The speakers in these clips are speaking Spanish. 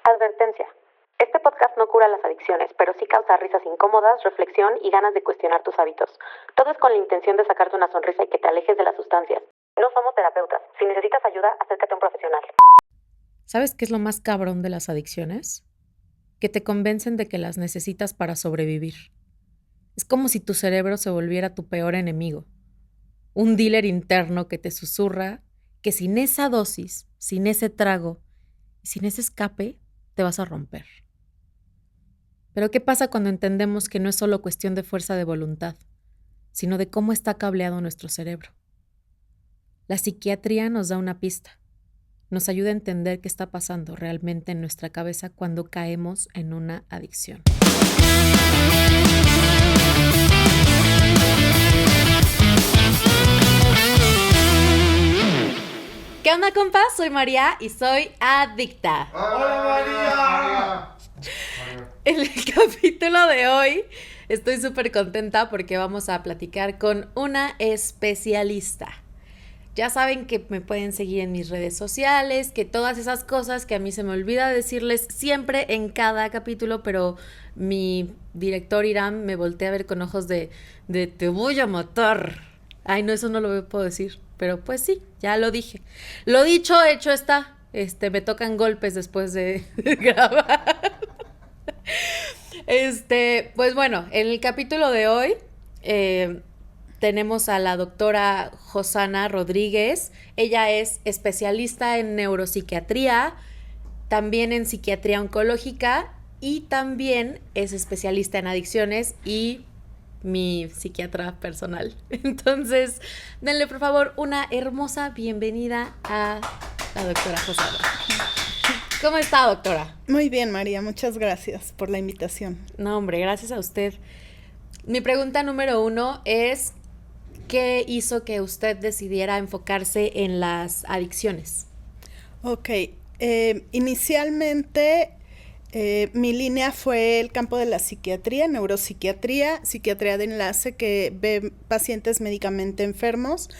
Advertencia. Este podcast no cura las adicciones, pero sí causa risas incómodas, reflexión y ganas de cuestionar tus hábitos. Todo es con la intención de sacarte una sonrisa y que te alejes de las sustancias. No somos terapeutas. Si necesitas ayuda, acércate a un profesional. ¿Sabes qué es lo más cabrón de las adicciones? Que te convencen de que las necesitas para sobrevivir. Es como si tu cerebro se volviera tu peor enemigo. Un dealer interno que te susurra que sin esa dosis, sin ese trago y sin ese escape, te vas a romper. Pero ¿qué pasa cuando entendemos que no es solo cuestión de fuerza de voluntad, sino de cómo está cableado nuestro cerebro? La psiquiatría nos da una pista. Nos ayuda a entender qué está pasando realmente en nuestra cabeza cuando caemos en una adicción. ¿Qué onda, compas? Soy María y soy adicta. ¡Hola, María! En el capítulo de hoy estoy súper contenta porque vamos a platicar con una especialista. Ya saben que me pueden seguir en mis redes sociales, que todas esas cosas que a mí se me olvida decirles siempre en cada capítulo, pero mi director Irán me voltea a ver con ojos de te voy a matar. Ay, no, eso no lo puedo decir, pero pues sí, ya lo dije. Lo dicho, hecho está. Me tocan golpes después de grabar. Pues bueno, en el capítulo de hoy tenemos a la doctora Josana Rodríguez. Ella es especialista en neuropsiquiatría, también en psiquiatría oncológica y también es especialista en adicciones y mi psiquiatra personal. Entonces, denle por favor una hermosa bienvenida a la doctora Josana. ¿Cómo está, doctora? Muy bien, María, muchas gracias por la invitación. No, hombre, gracias a usted. Mi pregunta número 1 es, ¿qué hizo que usted decidiera enfocarse en las adicciones? Ok, inicialmente mi línea fue el campo de la psiquiatría, neuropsiquiatría, psiquiatría de enlace que ve pacientes médicamente enfermos.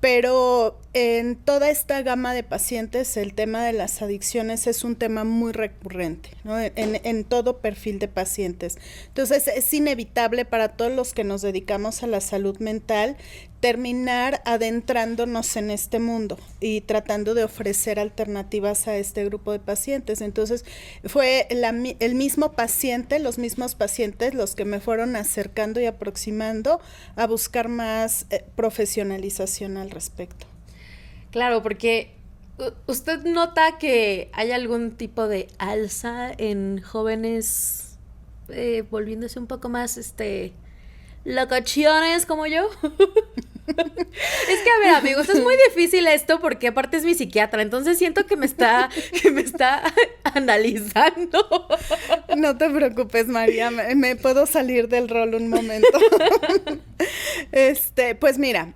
Pero en toda esta gama de pacientes el tema de las adicciones es un tema muy recurrente, ¿no? En todo perfil de pacientes. Entonces es inevitable para todos los que nos dedicamos a la salud mental terminar adentrándonos en este mundo y tratando de ofrecer alternativas a este grupo de pacientes. Entonces fue el mismo paciente, los mismos pacientes los que me fueron acercando y aproximando a buscar más profesionalización al respecto. Claro, porque usted nota que hay algún tipo de alza en jóvenes volviéndose un poco más locochones como yo. Es que, a ver, amigos, es muy difícil esto porque aparte es mi psiquiatra, entonces siento que me está analizando. No te preocupes, María, me puedo salir del rol un momento. Pues mira,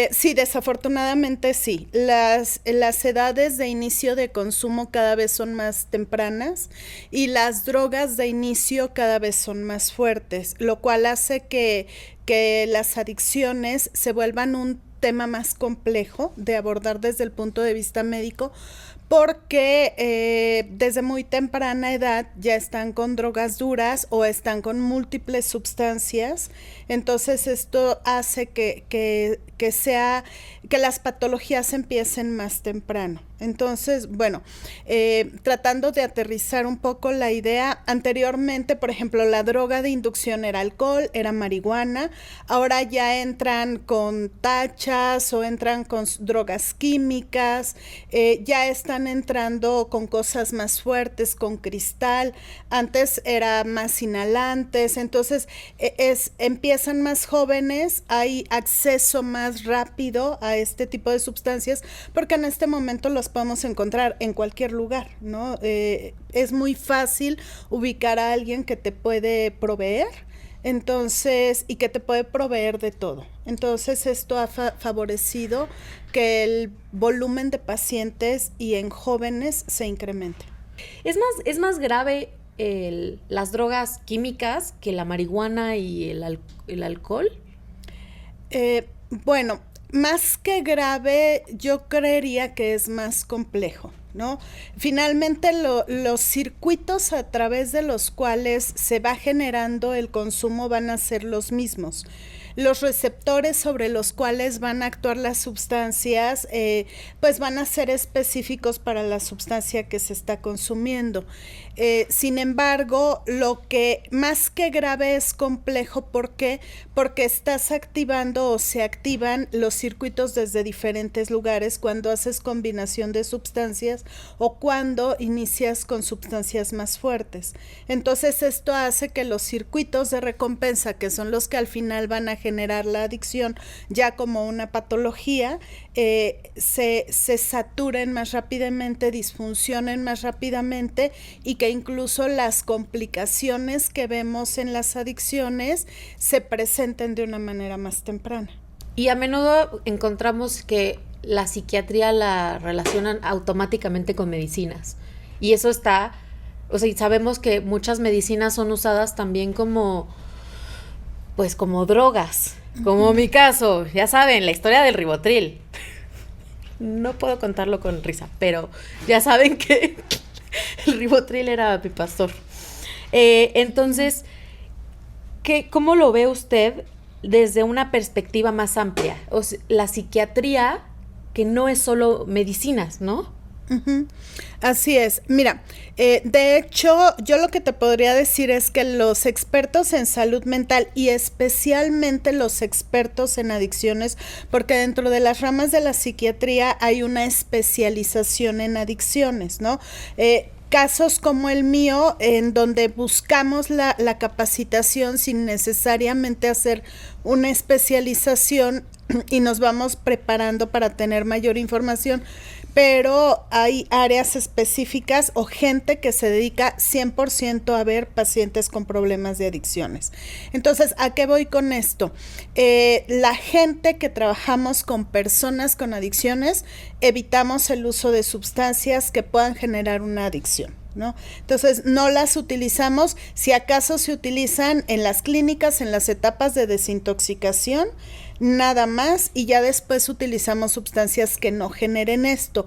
sí, desafortunadamente sí. Las edades de inicio de consumo cada vez son más tempranas y las drogas de inicio cada vez son más fuertes, lo cual hace que las adicciones se vuelvan un tema más complejo de abordar desde el punto de vista médico, porque desde muy temprana edad ya están con drogas duras o están con múltiples sustancias. Entonces esto hace que las patologías empiecen más temprano. Entonces, bueno, tratando de aterrizar un poco la idea, anteriormente, por ejemplo, la droga de inducción era alcohol, era marihuana, ahora ya entran con tachas o entran con drogas químicas, ya están entrando con cosas más fuertes, con cristal, antes era más inhalantes, entonces empiezan más jóvenes, hay acceso más rápido a este tipo de sustancias, porque en este momento los podemos encontrar en cualquier lugar, ¿no? Es muy fácil ubicar a alguien que te puede proveer, entonces, y que te puede proveer de todo. Entonces, esto ha favorecido que el volumen de pacientes y en jóvenes se incremente. Es más grave las drogas químicas que la marihuana y el alcohol. Bueno, más que grave, yo creería que es más complejo. ¿no? Finalmente los circuitos a través de los cuales se va generando el consumo van a ser los mismos. Los receptores sobre los cuales van a actuar las sustancias, pues van a ser específicos para la sustancia que se está consumiendo. Sin embargo, lo que más que grave es complejo. ¿Por qué? Porque estás activando o se activan los circuitos desde diferentes lugares cuando haces combinación de sustancias o cuando inicias con sustancias más fuertes. Entonces, esto hace que los circuitos de recompensa, que son los que al final van a generar la adicción ya como una patología, se saturen más rápidamente, disfuncionen más rápidamente y que incluso las complicaciones que vemos en las adicciones se presenten de una manera más temprana. Y a menudo encontramos que la psiquiatría la relacionan automáticamente con medicinas. Y eso está, o sea, y sabemos que muchas medicinas son usadas también como, pues como drogas, como mi caso, ya saben, la historia del Rivotril. No puedo contarlo con risa, pero ya saben que el Rivotril era mi pastor. Entonces, ¿cómo lo ve usted desde una perspectiva más amplia? O sea, la psiquiatría, que no es solo medicinas, ¿no? Uh-huh. Así es. Mira, de hecho, yo lo que te podría decir es que los expertos en salud mental y especialmente los expertos en adicciones, porque dentro de las ramas de la psiquiatría hay una especialización en adicciones, ¿no? Casos como el mío, en donde buscamos la capacitación sin necesariamente hacer una especialización y nos vamos preparando para tener mayor información, pero hay áreas específicas o gente que se dedica 100% a ver pacientes con problemas de adicciones. Entonces, ¿a qué voy con esto? La gente que trabajamos con personas con adicciones, evitamos el uso de sustancias que puedan generar una adicción, ¿no? Entonces, no las utilizamos, si acaso se utilizan en las clínicas, en las etapas de desintoxicación, nada más, y ya después utilizamos sustancias que no generen esto.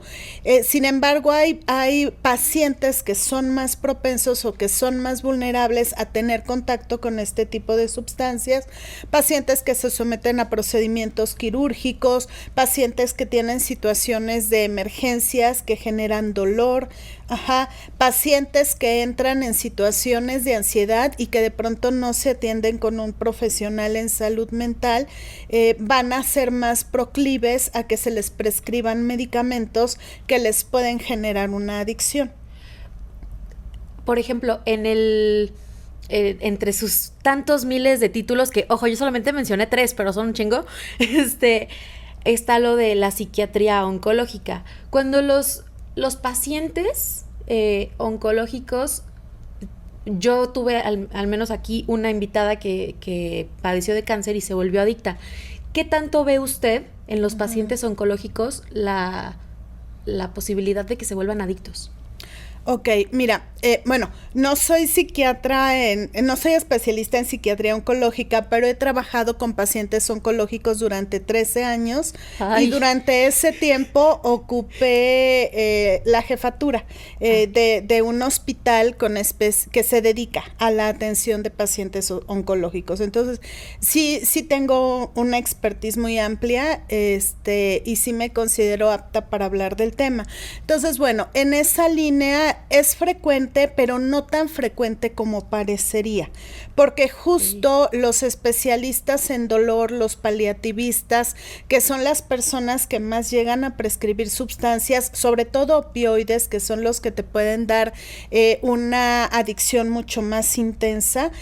Sin embargo, hay pacientes que son más propensos o que son más vulnerables a tener contacto con este tipo de sustancias, pacientes que se someten a procedimientos quirúrgicos, pacientes que tienen situaciones de emergencias que generan dolor, pacientes que entran en situaciones de ansiedad y que de pronto no se atienden con un profesional en salud mental, van a ser más proclives a que se les prescriban medicamentos que les pueden generar una adicción. Por ejemplo, entre sus tantos miles de títulos que, ojo, yo solamente mencioné 3, pero son un chingo, está lo de la psiquiatría oncológica. Cuando los pacientes oncológicos, yo tuve al menos aquí una invitada que padeció de cáncer y se volvió adicta. ¿Qué tanto ve usted en los pacientes oncológicos la posibilidad de que se vuelvan adictos? Ok, mira, bueno, no soy psiquiatra, no soy especialista en psiquiatría oncológica, pero he trabajado con pacientes oncológicos durante 13 años. Ay. Y durante ese tiempo ocupé la jefatura de un hospital que se dedica a la atención de pacientes oncológicos. Entonces, sí tengo una expertise muy amplia, y sí me considero apta para hablar del tema. Entonces, bueno, en esa línea es frecuente, pero no tan frecuente como parecería, porque justo los especialistas en dolor, los paliativistas, que son las personas que más llegan a prescribir sustancias, sobre todo opioides, que son los que te pueden dar una adicción mucho más intensa,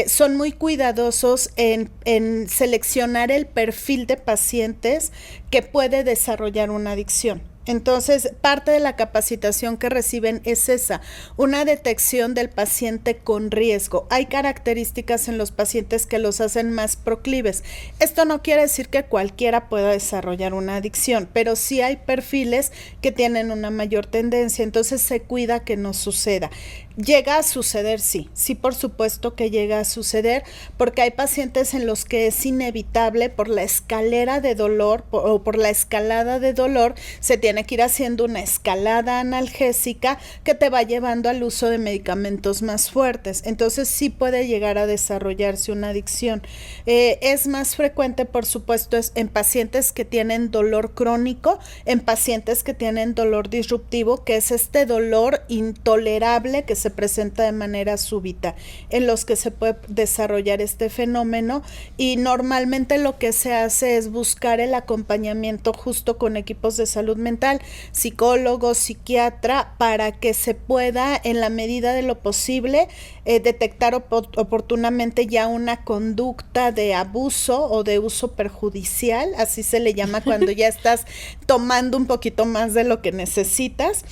son muy cuidadosos en seleccionar el perfil de pacientes que puede desarrollar una adicción. Entonces, parte de la capacitación que reciben es esa, una detección del paciente con riesgo. Hay características en los pacientes que los hacen más proclives. Esto no quiere decir que cualquiera pueda desarrollar una adicción, pero sí hay perfiles que tienen una mayor tendencia, entonces se cuida que no suceda. Llega a suceder, sí, por supuesto que llega a suceder, porque hay pacientes en los que es inevitable por la escalera de dolor o por la escalada de dolor, se tiene que ir haciendo una escalada analgésica que te va llevando al uso de medicamentos más fuertes. Entonces sí puede llegar a desarrollarse una adicción. Es más frecuente, por supuesto, en pacientes que tienen dolor crónico, en pacientes que tienen dolor disruptivo, que es este dolor intolerable que se presenta de manera súbita, en los que se puede desarrollar este fenómeno, y normalmente lo que se hace es buscar el acompañamiento justo con equipos de salud mental, psicólogo, psiquiatra, para que se pueda, en la medida de lo posible, detectar oportunamente ya una conducta de abuso o de uso perjudicial, así se le llama cuando ya estás tomando un poquito más de lo que necesitas,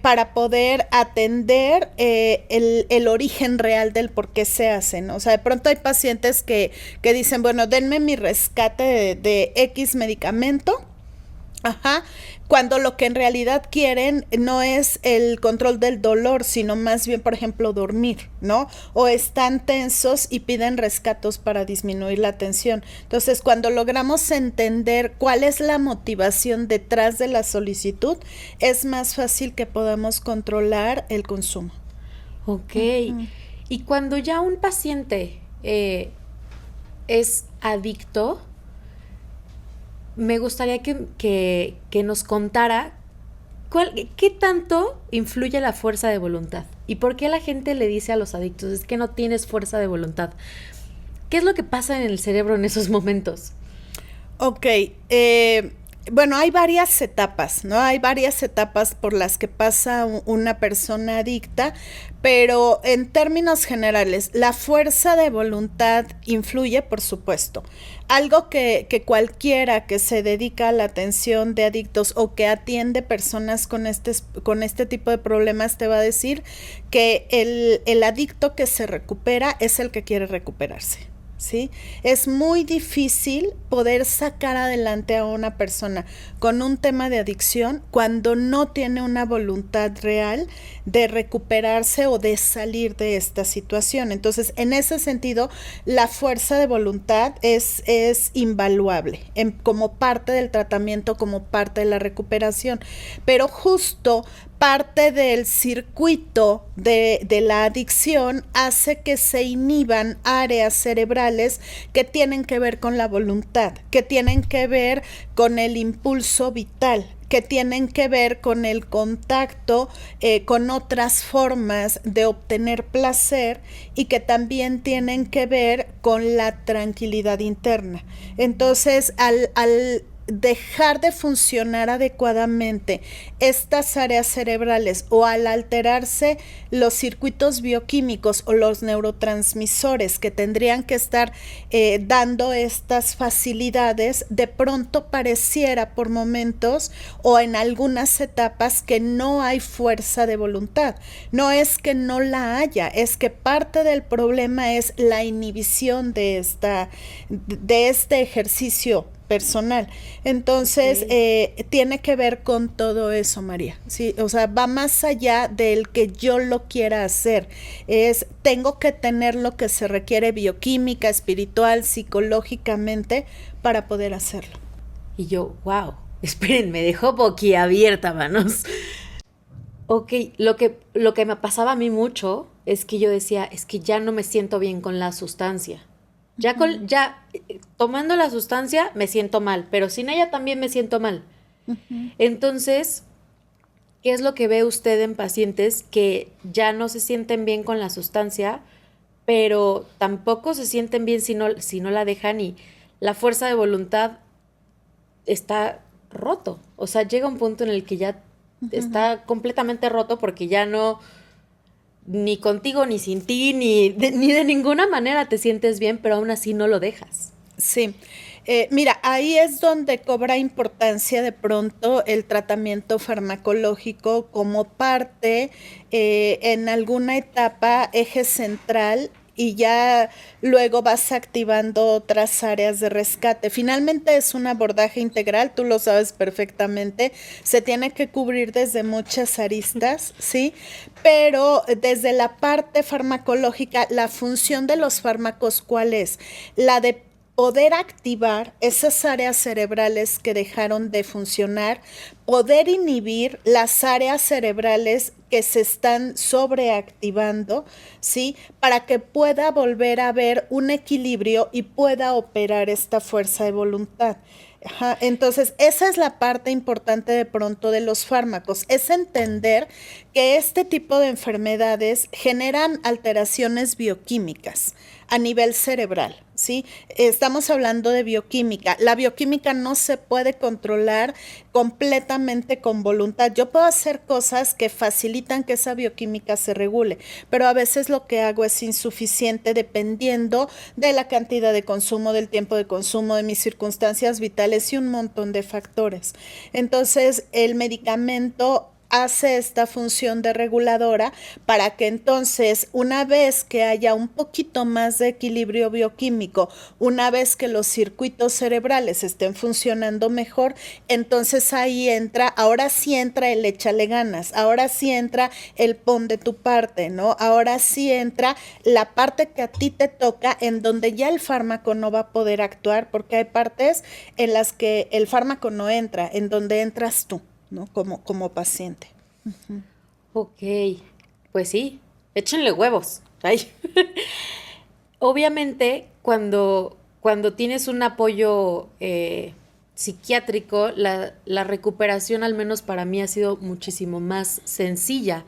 para poder atender el origen real del por qué se hacen. O sea, de pronto hay pacientes que dicen, bueno, denme mi rescate de X medicamento, cuando lo que en realidad quieren no es el control del dolor, sino más bien, por ejemplo, dormir, ¿no? O están tensos y piden rescatos para disminuir la tensión. Entonces, cuando logramos entender cuál es la motivación detrás de la solicitud, es más fácil que podamos controlar el consumo. Ok. Y cuando ya un paciente es adicto, me gustaría que nos contara qué tanto influye la fuerza de voluntad y por qué la gente le dice a los adictos, es que no tienes fuerza de voluntad. ¿Qué es lo que pasa en el cerebro en esos momentos? Ok, bueno, hay varias etapas, ¿no? Hay varias etapas por las que pasa una persona adicta, pero en términos generales, la fuerza de voluntad influye, por supuesto. Algo que cualquiera que se dedica a la atención de adictos o que atiende personas con este tipo de problemas te va a decir que el adicto que se recupera es el que quiere recuperarse. ¿Sí? Es muy difícil poder sacar adelante a una persona con un tema de adicción cuando no tiene una voluntad real de recuperarse o de salir de esta situación. Entonces, en ese sentido, la fuerza de voluntad es invaluable como parte del tratamiento, como parte de la recuperación. Pero justo parte del circuito de la adicción hace que se inhiban áreas cerebrales que tienen que ver con la voluntad, que tienen que ver con el impulso vital, que tienen que ver con el contacto con otras formas de obtener placer y que también tienen que ver con la tranquilidad interna. Entonces, al dejar de funcionar adecuadamente estas áreas cerebrales o al alterarse los circuitos bioquímicos o los neurotransmisores que tendrían que estar dando estas facilidades, de pronto pareciera por momentos o en algunas etapas que no hay fuerza de voluntad. No es que no la haya, es que parte del problema es la inhibición de este ejercicio personal. Entonces, tiene que ver con todo eso, María. Sí, o sea, va más allá del que yo lo quiera hacer. Tengo que tener lo que se requiere bioquímica, espiritual, psicológicamente para poder hacerlo. Y yo, wow, esperen, me dejó boquiabierta, manos. Ok, lo que me pasaba a mí mucho es que yo decía, es que ya no me siento bien con la sustancia. Ya tomando la sustancia me siento mal, pero sin ella también me siento mal. Entonces, ¿qué es lo que ve usted en pacientes que ya no se sienten bien con la sustancia, pero tampoco se sienten bien si no la dejan y la fuerza de voluntad está roto? O sea, llega un punto en el que ya está completamente roto porque ya no, ni contigo, ni sin ti, ni de ninguna manera te sientes bien, pero aún así no lo dejas. Sí. Mira, ahí es donde cobra importancia de pronto el tratamiento farmacológico como parte, en alguna etapa, eje central y ya luego vas activando otras áreas de rescate. Finalmente es un abordaje integral, tú lo sabes perfectamente, se tiene que cubrir desde muchas aristas, ¿sí? Pero desde la parte farmacológica, la función de los fármacos, ¿cuál es? La de poder activar esas áreas cerebrales que dejaron de funcionar, poder inhibir las áreas cerebrales que se están sobreactivando, ¿sí? Para que pueda volver a haber un equilibrio y pueda operar esta fuerza de voluntad. Ajá, entonces, esa es la parte importante de pronto de los fármacos, es entender que este tipo de enfermedades generan alteraciones bioquímicas a nivel cerebral, ¿sí? Estamos hablando de bioquímica. La bioquímica no se puede controlar completamente con voluntad. Yo puedo hacer cosas que facilitan que esa bioquímica se regule, pero a veces lo que hago es insuficiente dependiendo de la cantidad de consumo, del tiempo de consumo, de mis circunstancias vitales y un montón de factores. Entonces, el medicamento hace esta función de reguladora para que entonces, una vez que haya un poquito más de equilibrio bioquímico, una vez que los circuitos cerebrales estén funcionando mejor, entonces ahí entra, ahora sí entra el échale ganas, ahora sí entra el pon de tu parte, ¿no? Ahora sí entra la parte que a ti te toca, en donde ya el fármaco no va a poder actuar, porque hay partes en las que el fármaco no entra, en donde entras tú, ¿no? Como paciente. Ok, pues sí, échenle huevos. Ay. Obviamente, cuando tienes un apoyo psiquiátrico, la recuperación, al menos para mí, ha sido muchísimo más sencilla,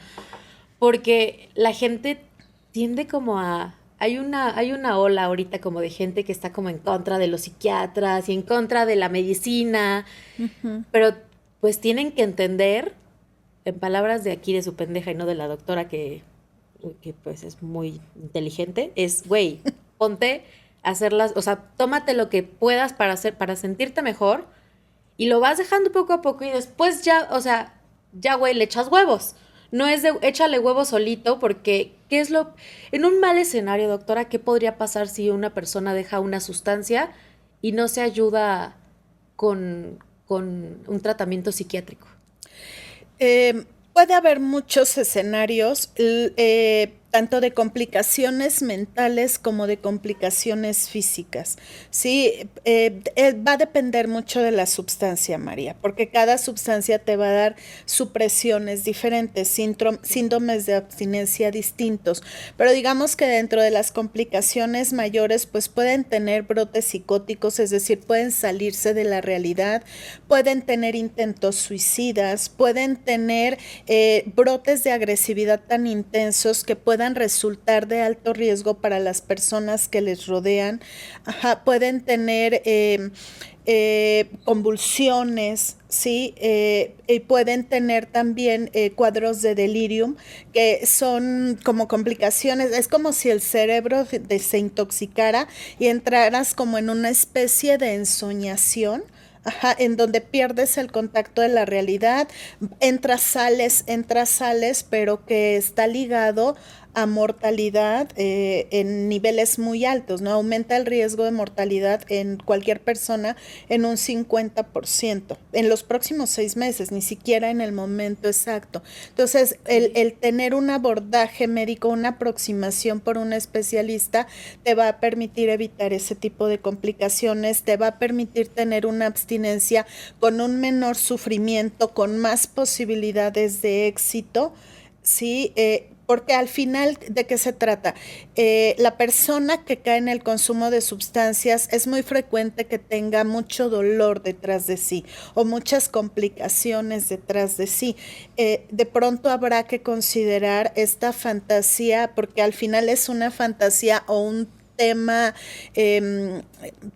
porque la gente tiende como a... hay una ola ahorita como de gente que está como en contra de los psiquiatras y en contra de la medicina, pero pues tienen que entender, en palabras de aquí de su pendeja y no de la doctora que pues es muy inteligente, es, güey, ponte a hacerlas, o sea, tómate lo que puedas para sentirte mejor y lo vas dejando poco a poco y después ya, o sea, ya, güey, le echas huevos. No es de échale huevos solito porque, ¿qué es lo...? En un mal escenario, doctora, ¿qué podría pasar si una persona deja una sustancia y no se ayuda con un tratamiento psiquiátrico? Puede haber muchos escenarios, tanto de complicaciones mentales como de complicaciones físicas. Sí, va a depender mucho de la sustancia, María, porque cada sustancia te va a dar supresiones diferentes, síndromes de abstinencia distintos, pero digamos que dentro de las complicaciones mayores, pues pueden tener brotes psicóticos, es decir, pueden salirse de la realidad, pueden tener intentos suicidas, pueden tener brotes de agresividad tan intensos que puedan resultar de alto riesgo para las personas que les rodean. Ajá, pueden tener convulsiones, ¿sí? Y pueden tener también cuadros de delirium, que son como complicaciones, es como si el cerebro se intoxicara y entraras como en una especie de ensoñación. Ajá, en donde pierdes el contacto de la realidad, entras, sales, pero que está ligado a mortalidad en niveles muy altos, ¿no? Aumenta el riesgo de mortalidad en cualquier persona en un 50% en los próximos 6 meses, ni siquiera en el momento exacto. Entonces, el tener un abordaje médico, una aproximación por un especialista, te va a permitir evitar ese tipo de complicaciones, te va a permitir tener una abstinencia con un menor sufrimiento, con más posibilidades de éxito, ¿sí? Porque al final, ¿de qué se trata? La persona que cae en el consumo de sustancias es muy frecuente que tenga mucho dolor detrás de sí o muchas complicaciones detrás de sí. De pronto habrá que considerar esta fantasía, porque al final es una fantasía o un tema,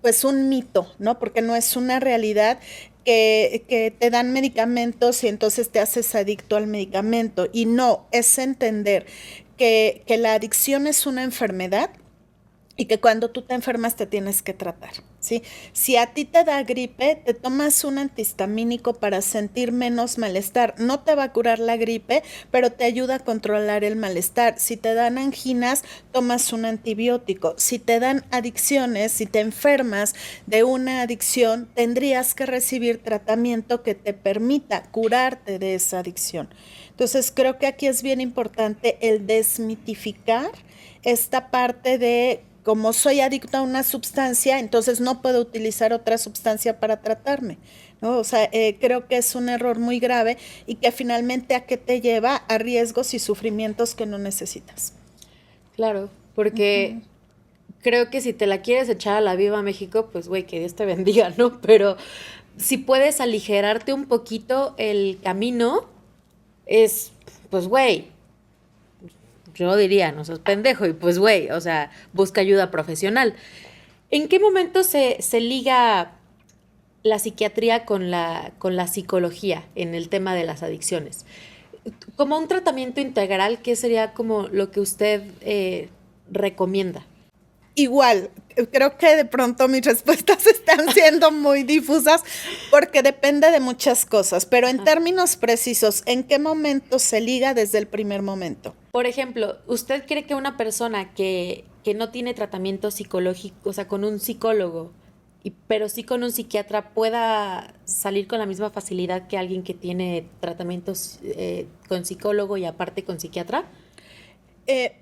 pues un mito, ¿no? Porque no es una realidad que te dan medicamentos y entonces te haces adicto al medicamento. Y no, es entender que la adicción es una enfermedad y que cuando tú te enfermas te tienes que tratar, ¿sí? Si a ti te da gripe, te tomas un antihistamínico para sentir menos malestar. No te va a curar la gripe, pero te ayuda a controlar el malestar. Si te dan anginas, tomas un antibiótico. Si te dan adicciones, si te enfermas de una adicción, tendrías que recibir tratamiento que te permita curarte de esa adicción. Entonces, creo que aquí es bien importante el desmitificar esta parte de como soy adicto a una sustancia, entonces no puedo utilizar otra sustancia para tratarme, ¿no? O sea, creo que es un error muy grave y que finalmente a qué te lleva a riesgos y sufrimientos que no necesitas. Claro, porque creo que si te la quieres echar a la viva México, pues güey, que Dios te bendiga, ¿no? Pero si puedes aligerarte un poquito el camino, es, pues güey, yo diría, no seas pendejo, y pues güey, o sea, busca ayuda profesional. ¿En qué momento se liga la psiquiatría con la psicología en el tema de las adicciones? Como un tratamiento integral, ¿qué sería como lo que usted recomienda? Igual, creo que de pronto mis respuestas están siendo muy difusas porque depende de muchas cosas, pero en términos precisos, ¿en qué momento se liga desde el primer momento? Por ejemplo, ¿usted cree que una persona que no tiene tratamiento psicológico, o sea, con un psicólogo, pero sí con un psiquiatra, pueda salir con la misma facilidad que alguien que tiene tratamientos con psicólogo y aparte con psiquiatra? Eh,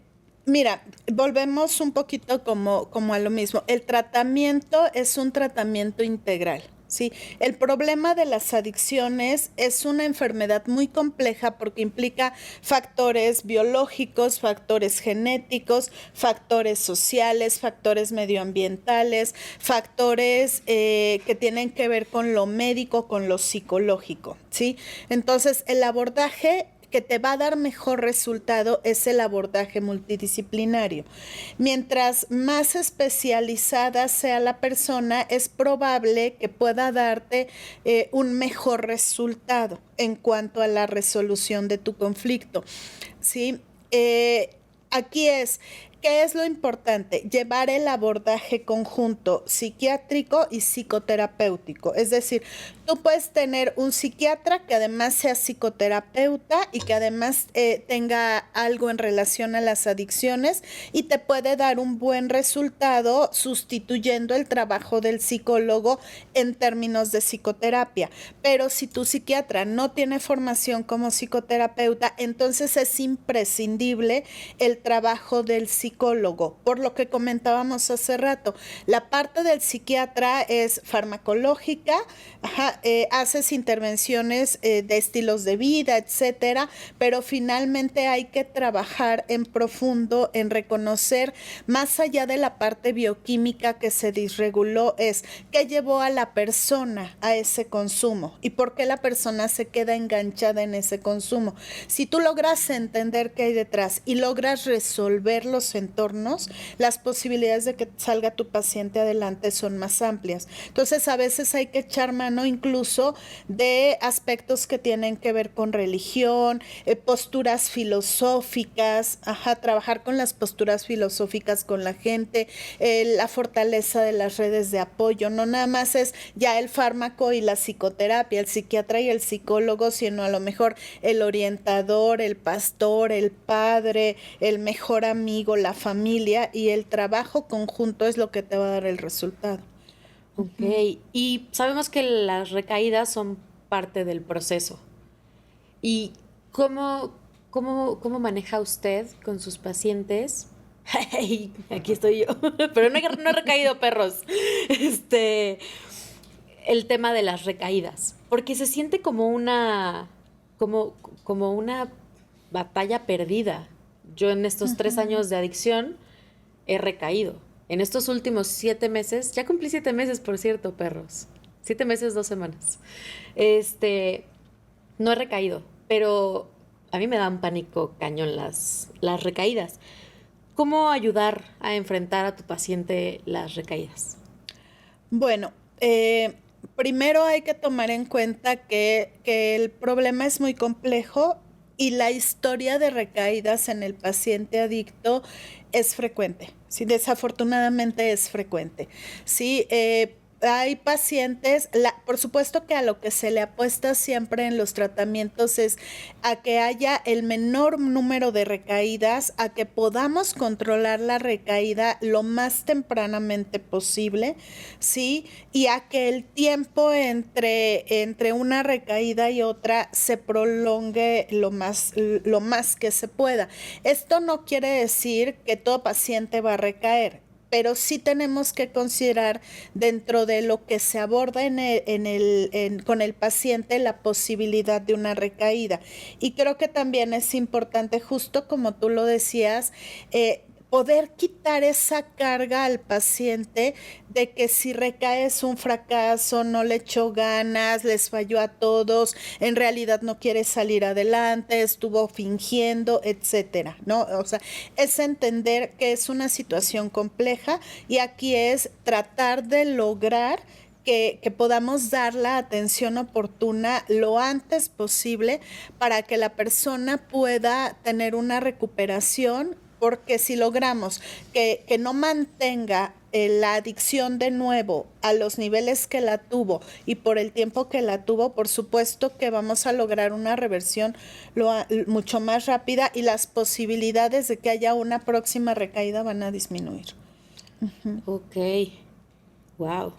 Mira, volvemos un poquito como a lo mismo. El tratamiento es un tratamiento integral. Sí, el problema de las adicciones es una enfermedad muy compleja porque implica factores biológicos, factores genéticos, factores sociales, factores medioambientales, factores que tienen que ver con lo médico, con lo psicológico, ¿sí? Entonces, el abordaje que te va a dar mejor resultado es el abordaje multidisciplinario. Mientras más especializada sea la persona, es probable que pueda darte un mejor resultado en cuanto a la resolución de tu conflicto. ¿Sí? Aquí es, ¿qué es lo importante? Llevar el abordaje conjunto psiquiátrico y psicoterapéutico. Es decir, tú puedes tener un psiquiatra que además sea psicoterapeuta y que además tenga algo en relación a las adicciones y te puede dar un buen resultado sustituyendo el trabajo del psicólogo en términos de psicoterapia. Pero si tu psiquiatra no tiene formación como psicoterapeuta, entonces es imprescindible el trabajo del psicólogo. Por lo que comentábamos hace rato, la parte del psiquiatra es farmacológica, haces intervenciones de estilos de vida, etcétera, pero finalmente hay que trabajar en profundo en reconocer, más allá de la parte bioquímica que se disreguló, es qué llevó a la persona a ese consumo y por qué la persona se queda enganchada en ese consumo. Si tú logras entender qué hay detrás y logras resolver los entornos, las posibilidades de que salga tu paciente adelante son más amplias. Entonces, a veces hay que echar mano incluso de aspectos que tienen que ver con religión, posturas filosóficas, trabajar con las posturas filosóficas con la gente, la fortaleza de las redes de apoyo. No nada más es ya el fármaco y la psicoterapia, el psiquiatra y el psicólogo, sino a lo mejor el orientador, el pastor, el padre, el mejor amigo, la familia, y el trabajo conjunto es lo que te va a dar el resultado. Ok, y sabemos que las recaídas son parte del proceso. ¿Y cómo maneja usted con sus pacientes? Ay, aquí estoy yo, pero no he recaído, perros. Este, el tema de las recaídas, porque se siente como, como una batalla perdida. Yo en estos 3 años de adicción he recaído. En estos últimos 7 meses, ya cumplí 7 meses, por cierto, perros. 7 meses, 2 semanas. No he recaído, pero a mí me dan pánico cañón las recaídas. ¿Cómo ayudar a enfrentar a tu paciente las recaídas? Bueno, primero hay que tomar en cuenta que el problema es muy complejo y la historia de recaídas en el paciente adicto es frecuente. Sí, desafortunadamente es frecuente. Sí, hay pacientes, por supuesto que a lo que se le apuesta siempre en los tratamientos es a que haya el menor número de recaídas, a que podamos controlar la recaída lo más tempranamente posible, ¿sí? Y a que el tiempo entre una recaída y otra se prolongue lo más que se pueda. Esto no quiere decir que todo paciente va a recaer, pero sí tenemos que considerar dentro de lo que se aborda con el paciente la posibilidad de una recaída. Y creo que también es importante, justo como tú lo decías, poder quitar esa carga al paciente de que si recae es un fracaso, no le echó ganas, les falló a todos, en realidad no quiere salir adelante, estuvo fingiendo, etcétera, ¿no? O sea, es entender que es una situación compleja y aquí es tratar de lograr que podamos dar la atención oportuna lo antes posible para que la persona pueda tener una recuperación, porque si logramos que no mantenga la adicción de nuevo a los niveles que la tuvo y por el tiempo que la tuvo, por supuesto que vamos a lograr una reversión mucho más rápida y las posibilidades de que haya una próxima recaída van a disminuir. Ok, wow.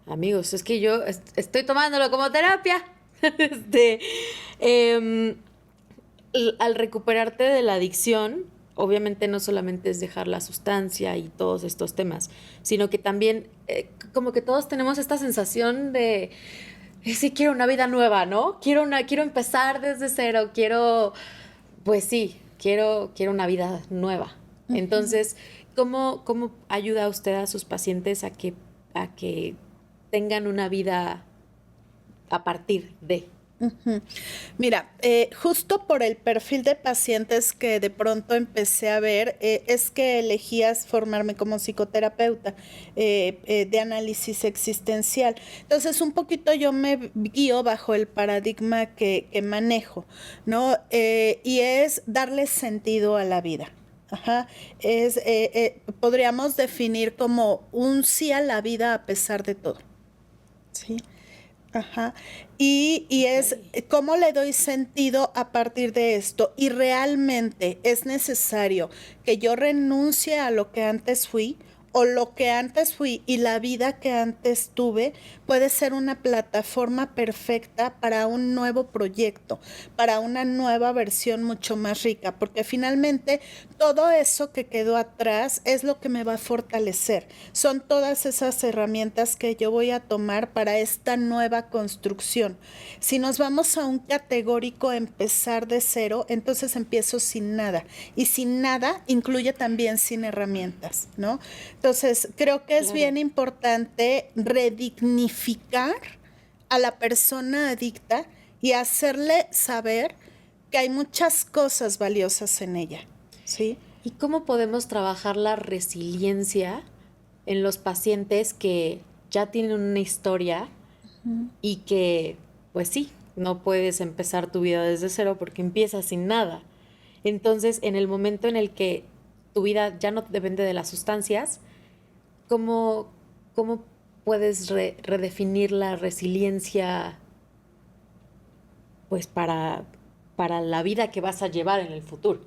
Amigos, es que yo estoy tomándolo como terapia. Al recuperarte de la adicción, obviamente no solamente es dejar la sustancia y todos estos temas, sino que también como que todos tenemos esta sensación de, sí, quiero una vida nueva, ¿no? Quiero empezar desde cero, pues sí, quiero una vida nueva. Uh-huh. Entonces, ¿cómo ayuda usted a sus pacientes a que tengan una vida a partir de? Uh-huh. Mira, justo por el perfil de pacientes que de pronto empecé a ver, es que elegías formarme como psicoterapeuta de análisis existencial. Entonces, un poquito yo me guío bajo el paradigma que manejo, ¿no? Y es darle sentido a la vida. Ajá. Podríamos definir como un sí a la vida a pesar de todo. ¿Sí? Ajá. Y es cómo le doy sentido a partir de esto. Y realmente es necesario que yo renuncie a lo que antes fui, o lo que antes fui y la vida que antes tuve puede ser una plataforma perfecta para un nuevo proyecto, para una nueva versión mucho más rica, porque finalmente todo eso que quedó atrás es lo que me va a fortalecer. Son todas esas herramientas que yo voy a tomar para esta nueva construcción. Si nos vamos a un categórico empezar de cero, entonces empiezo sin nada. Y sin nada incluye también sin herramientas, ¿no? Entonces, creo que es bien importante redignificar a la persona adicta y hacerle saber que hay muchas cosas valiosas en ella, ¿sí? ¿Y cómo podemos trabajar la resiliencia en los pacientes que ya tienen una historia y que, pues sí, no puedes empezar tu vida desde cero porque empiezas sin nada? Entonces, en el momento en el que tu vida ya no depende de las sustancias, ¿cómo puedes redefinir la resiliencia, pues, para la vida que vas a llevar en el futuro?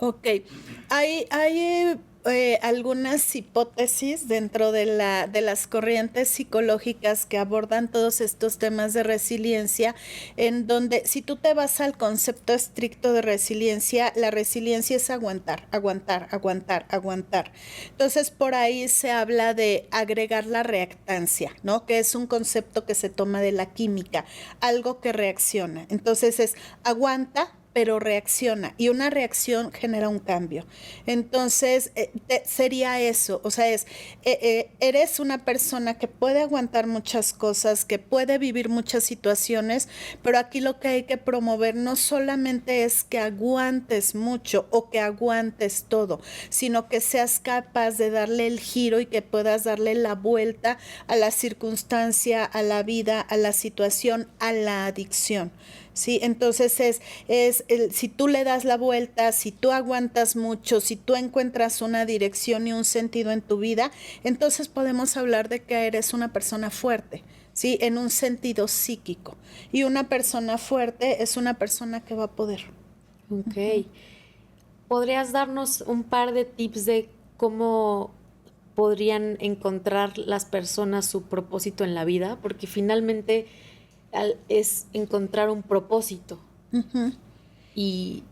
Ok, hay algunas hipótesis dentro de las corrientes psicológicas que abordan todos estos temas de resiliencia, en donde si tú te vas al concepto estricto de resiliencia, la resiliencia es aguantar. Entonces, por ahí se habla de agregar la reactancia, ¿no? Que es un concepto que se toma de la química, algo que reacciona. Entonces es aguanta, pero reacciona, y una reacción genera un cambio. Entonces, sería eso, o sea, eres una persona que puede aguantar muchas cosas, que puede vivir muchas situaciones, pero aquí lo que hay que promover no solamente es que aguantes mucho o que aguantes todo, sino que seas capaz de darle el giro y que puedas darle la vuelta a la circunstancia, a la vida, a la situación, a la adicción. ¿sí? Entonces si tú le das la vuelta, si tú aguantas mucho, si tú encuentras una dirección y un sentido en tu vida, entonces podemos hablar de que eres una persona fuerte, ¿sí? En un sentido psíquico. Y una persona fuerte es una persona que va a poder. Ok. ¿Podrías darnos un par de tips de cómo podrían encontrar las personas su propósito en la vida? Porque finalmente es encontrar un propósito. Uh-huh. Y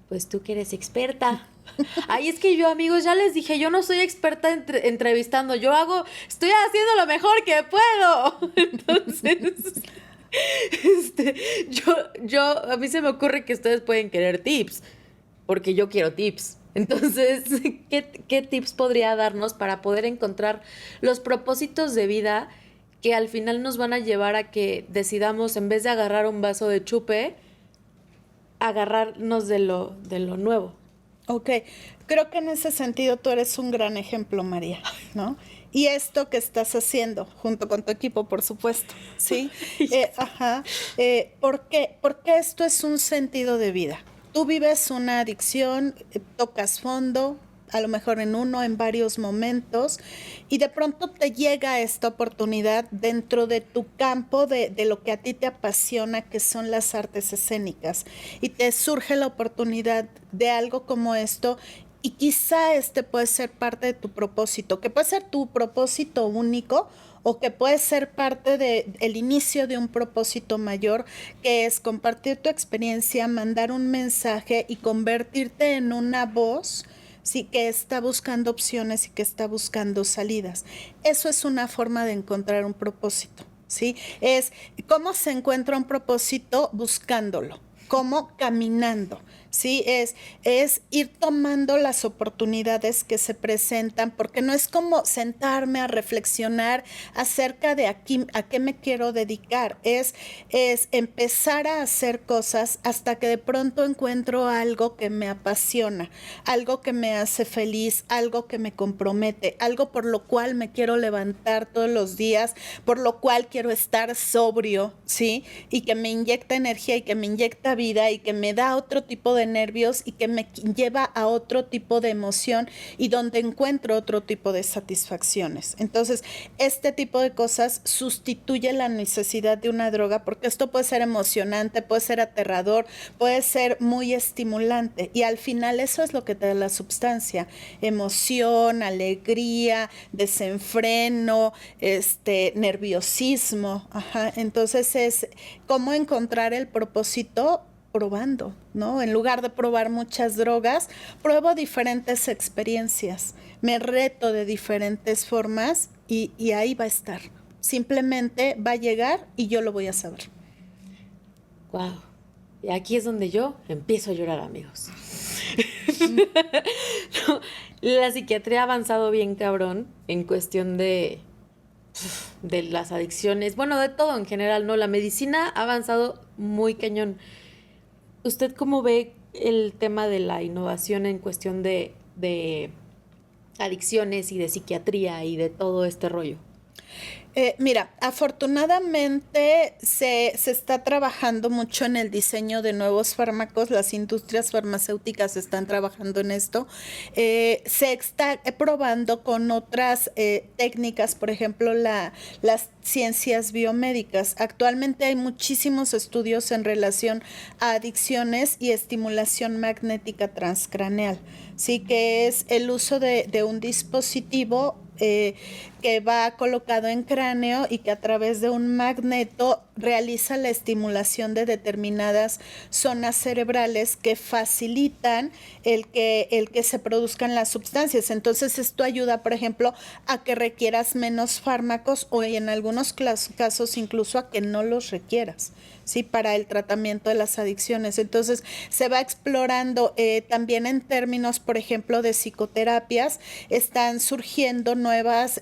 pues tú que eres experta. Ay, es que yo, amigos, ya les dije, yo no soy experta entrevistando, estoy haciendo lo mejor que puedo. Entonces, a mí se me ocurre que ustedes pueden querer tips, porque yo quiero tips. Entonces, ¿qué tips podría darnos para poder encontrar los propósitos de vida que al final nos van a llevar a que decidamos, en vez de agarrar un vaso de chupe, agarrarnos de lo nuevo? Ok, creo que en ese sentido tú eres un gran ejemplo, María, ¿no? Y esto que estás haciendo, junto con tu equipo, por supuesto, ¿sí? ¿Por qué? Porque esto es un sentido de vida. Tú vives una adicción, tocas fondo, a lo mejor en varios momentos, y de pronto te llega esta oportunidad dentro de tu campo de lo que a ti te apasiona, que son las artes escénicas, y te surge la oportunidad de algo como esto, y quizá este puede ser parte de tu propósito, que puede ser tu propósito único, o que puede ser parte del inicio de un propósito mayor, que es compartir tu experiencia, mandar un mensaje y convertirte en una voz, sí, que está buscando opciones y que está buscando salidas. Eso es una forma de encontrar un propósito, ¿sí? Es cómo se encuentra un propósito buscándolo, cómo caminando, ¿sí? Es ir tomando las oportunidades que se presentan, porque no es como sentarme a reflexionar acerca de a qué me quiero dedicar, es empezar a hacer cosas hasta que de pronto encuentro algo que me apasiona, algo que me hace feliz, algo que me compromete, algo por lo cual me quiero levantar todos los días, por lo cual quiero estar sobrio, ¿sí? Y que me inyecta energía y que me inyecta vida y que me da otro tipo de nervios y que me lleva a otro tipo de emoción y donde encuentro otro tipo de satisfacciones. Entonces, este tipo de cosas sustituye la necesidad de una droga, porque esto puede ser emocionante, puede ser aterrador, puede ser muy estimulante, y al final eso es lo que te da la sustancia: emoción, alegría, desenfreno, nerviosismo. Entonces es cómo encontrar el propósito probando, ¿no? En lugar de probar muchas drogas, pruebo diferentes experiencias, me reto de diferentes formas y ahí va a estar. Simplemente va a llegar y yo lo voy a saber. Wow. Y aquí es donde yo empiezo a llorar, amigos. No, la psiquiatría ha avanzado bien cabrón en cuestión de las adicciones, bueno, de todo en general, ¿no? La medicina ha avanzado muy cañón. ¿Usted cómo ve el tema de la innovación en cuestión de adicciones y de psiquiatría y de todo este rollo? Mira, afortunadamente se está trabajando mucho en el diseño de nuevos fármacos, las industrias farmacéuticas están trabajando en esto, se está probando con otras técnicas, por ejemplo, las ciencias biomédicas. Actualmente hay muchísimos estudios en relación a adicciones y estimulación magnética transcraneal, sí, que es el uso de un dispositivo que va colocado en cráneo y que a través de un magneto realiza la estimulación de determinadas zonas cerebrales que facilitan el que se produzcan las sustancias. Entonces esto ayuda, por ejemplo, a que requieras menos fármacos o en algunos casos incluso a que no los requieras, ¿sí? Para el tratamiento de las adicciones. Entonces se va explorando también en términos, por ejemplo, de psicoterapias, están surgiendo nuevas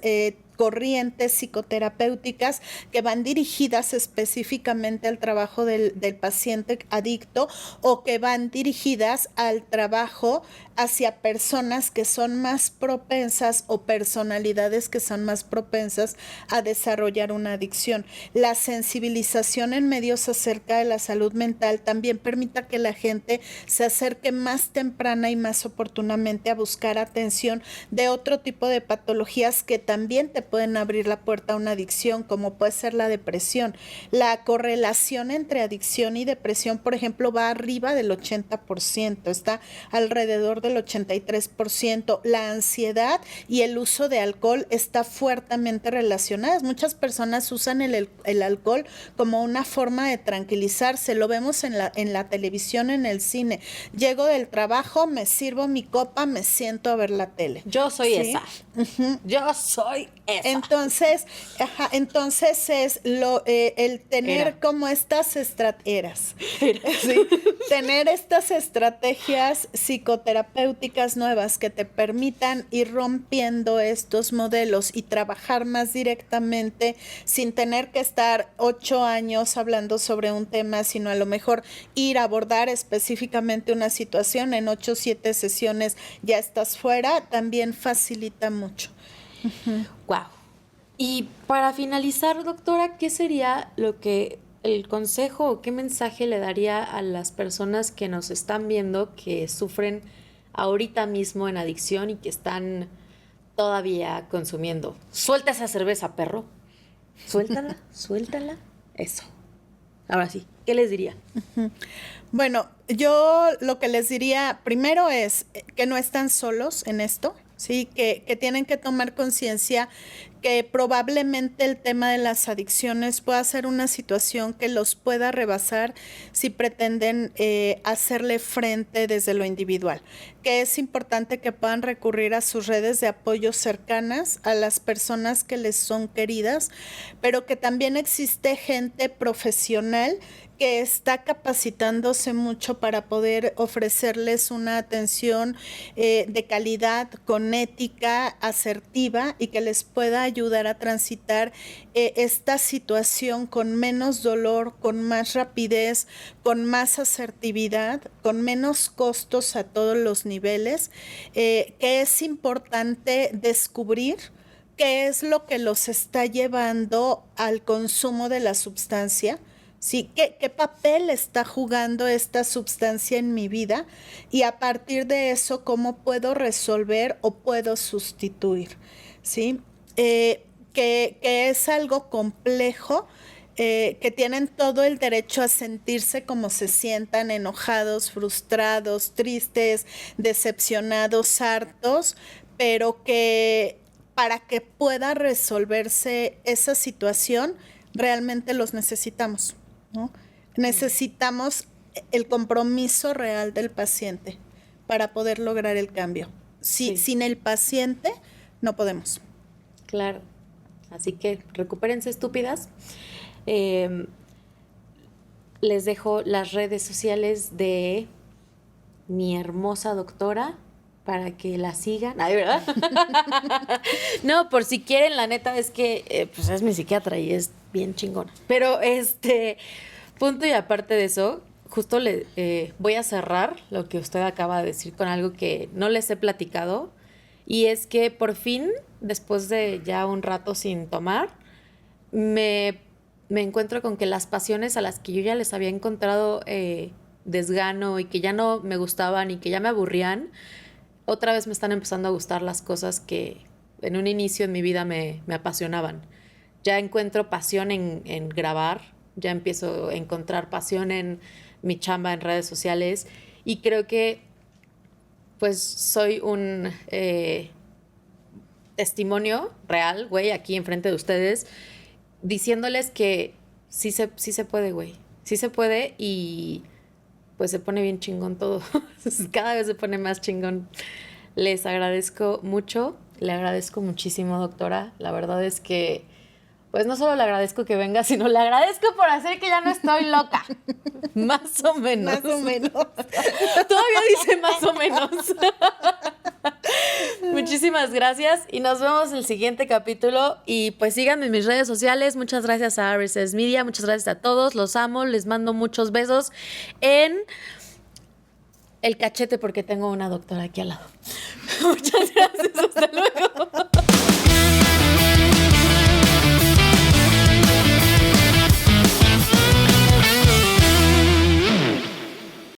corrientes psicoterapéuticas que van dirigidas específicamente al trabajo del paciente adicto o que van dirigidas al trabajo hacia personas que son más propensas o personalidades que son más propensas a desarrollar una adicción. La sensibilización en medios acerca de la salud mental también permite que la gente se acerque más temprana y más oportunamente a buscar atención de otro tipo de patologías que también te pueden abrir la puerta a una adicción, como puede ser la depresión. La correlación entre adicción y depresión, por ejemplo, va arriba del 80%, está alrededor del 83%. La ansiedad y el uso de alcohol está fuertemente relacionadas. Muchas personas usan el alcohol como una forma de tranquilizarse. Lo vemos en la televisión, en el cine. Llego del trabajo, me sirvo mi copa, me siento a ver la tele. Yo soy ¿sí? esa. Yo soy esa. Entonces es el tener como estas estrategias, ¿sí? Tener estas estrategias psicoterapéuticas nuevas que te permitan ir rompiendo estos modelos y trabajar más directamente sin tener que estar 8 años hablando sobre un tema, sino a lo mejor ir a abordar específicamente una situación en 8 o 7 sesiones, ya estás fuera, también facilita mucho. Wow. Y para finalizar, doctora, ¿qué sería el consejo o qué mensaje le daría a las personas que nos están viendo que sufren ahorita mismo en adicción y que están todavía consumiendo? Suelta esa cerveza, perro. Suéltala, suéltala. Eso. Ahora sí, ¿qué les diría? Bueno, yo lo que les diría primero es que no están solos en esto. Sí, que tienen que tomar conciencia que probablemente el tema de las adicciones pueda ser una situación que los pueda rebasar si pretenden hacerle frente desde lo individual, que es importante que puedan recurrir a sus redes de apoyo cercanas, a las personas que les son queridas, pero que también existe gente profesional que está capacitándose mucho para poder ofrecerles una atención de calidad, con ética, asertiva y que les pueda ayudar a transitar esta situación con menos dolor, con más rapidez, con más asertividad, con menos costos a todos los niveles, que es importante descubrir qué es lo que los está llevando al consumo de la sustancia. Sí, ¿qué papel está jugando esta sustancia en mi vida? Y a partir de eso, ¿cómo puedo resolver o puedo sustituir? ¿Sí? Que es algo complejo, que tienen todo el derecho a sentirse como se sientan, enojados, frustrados, tristes, decepcionados, hartos, pero que para que pueda resolverse esa situación, realmente los necesitamos, ¿no? Necesitamos el compromiso real del paciente para poder lograr el cambio. Sin el paciente no podemos. Claro. Así que recupérense, estúpidas. Les dejo las redes sociales de mi hermosa doctora para que la sigan. Ay, ¿verdad? No, por si quieren, la neta es que pues es mi psiquiatra y es bien chingona. Pero punto y aparte de eso, justo voy a cerrar lo que usted acaba de decir con algo que no les he platicado. Y es que por fin, después de ya un rato sin tomar, me encuentro con que las pasiones a las que yo ya les había encontrado desgano y que ya no me gustaban y que ya me aburrían, otra vez me están empezando a gustar las cosas que en un inicio en mi vida me apasionaban. Ya encuentro pasión en grabar, ya empiezo a encontrar pasión en mi chamba en redes sociales y creo que pues soy un testimonio real, güey, aquí enfrente de ustedes, diciéndoles que sí se puede, güey. Sí se puede y pues se pone bien chingón todo. Cada vez se pone más chingón. Les agradezco mucho, le agradezco muchísimo, doctora. La verdad es que, pues no solo le agradezco que venga, sino le agradezco por hacer que ya no estoy loca. Más o menos. Más o menos. Todavía dice más o menos. Muchísimas Muchísimas gracias y nos vemos en el siguiente capítulo. Y pues síganme en mis redes sociales. Muchas gracias a RSS Media, muchas gracias a todos. Los amo, les mando muchos besos en el cachete porque tengo una doctora aquí al lado. Muchas gracias, hasta luego.